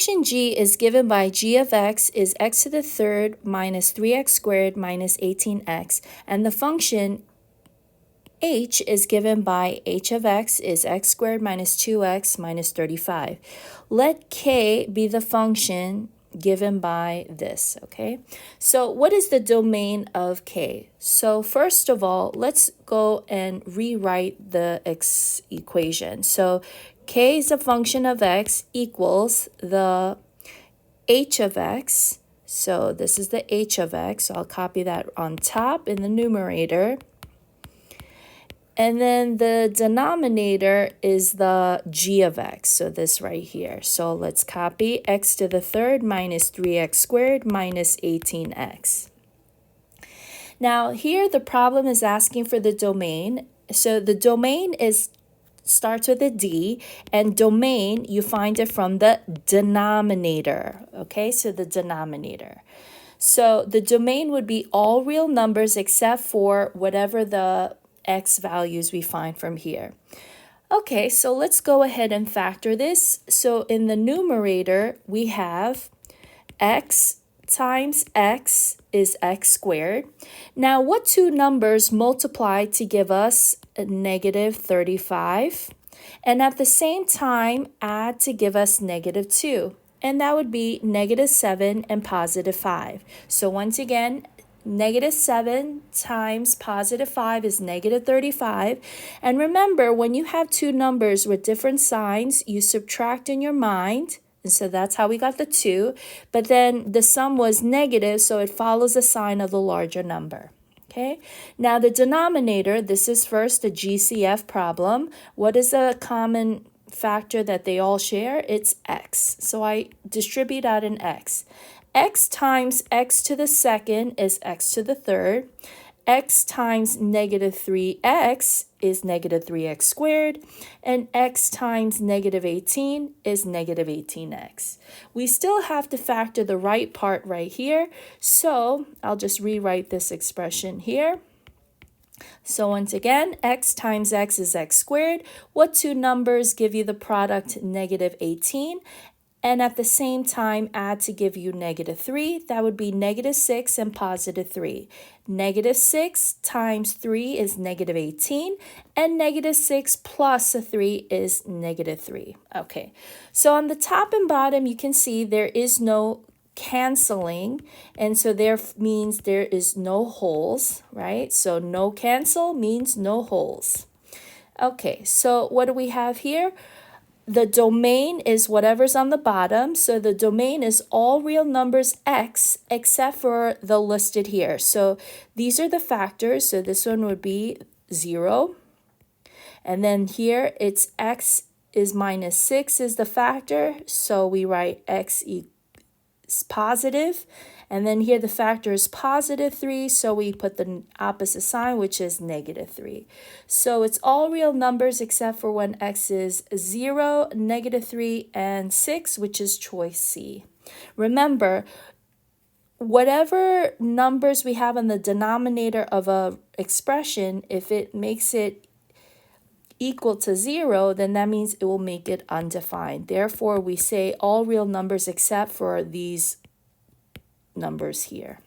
Function g is given by g of x is x to the third minus 3x squared minus 18x, and the function h is given by h of x is x squared minus 2x minus 35. Let k be the function given by this, okay? So what is the domain of k? So first of all, let's go and rewrite the equation. So k is a function of x equals the h of x. So this is the h of x. So I'll copy that on top in the numerator. And then the denominator is the g of x, so this right here. So let's copy x to the third minus 3x squared minus 18x. Now here the problem is asking for the domain. So the domain starts with a d, and domain, you find it from the denominator, okay? So the denominator. So the domain would be all real numbers except for whatever the x values we find from here. Okay, so let's go ahead and factor this. So in the numerator, we have x times x is x squared. Now, what two numbers multiply to give us a negative 35? And at the same time, add to give us negative 2. And that would be negative 7 and positive 5. So once again, negative 7 times positive 5 is negative 35. And remember, when you have two numbers with different signs, you subtract in your mind. And so that's how we got the 2. But then the sum was negative, so it follows the sign of the larger number. Okay, now the denominator, this is first a GCF problem. What is a common factor that they all share? It's x. So I distribute out an x. X times x to the second is x to the third. X times negative 3x is negative 3x squared, and x times negative 18 is negative 18x. We still have to factor the right part right here, so I'll just rewrite this expression here. So once again, x times x is x squared. What two numbers give you the product negative 18? And at the same time, add to give you negative 3. That would be negative 6 and positive 3. Negative 6 times 3 is negative 18. And negative 6 plus a 3 is negative 3. Okay, so on the top and bottom, you can see there is no canceling. And so there means there is no holes, right? So no cancel means no holes. Okay, so what do we have here? The domain is whatever's on the bottom. So the domain is all real numbers x except for the listed here. So these are the factors. So this one would be 0. And then here it's x is minus 6 is the factor. So we write x is positive. And then here the factor is positive 3, so we put the opposite sign, which is negative 3. So it's all real numbers except for when x is 0, negative 3, and 6, which is choice C. Remember, whatever numbers we have in the denominator of a expression, if it makes it equal to 0, then that means it will make it undefined. Therefore, we say all real numbers except for these numbers here.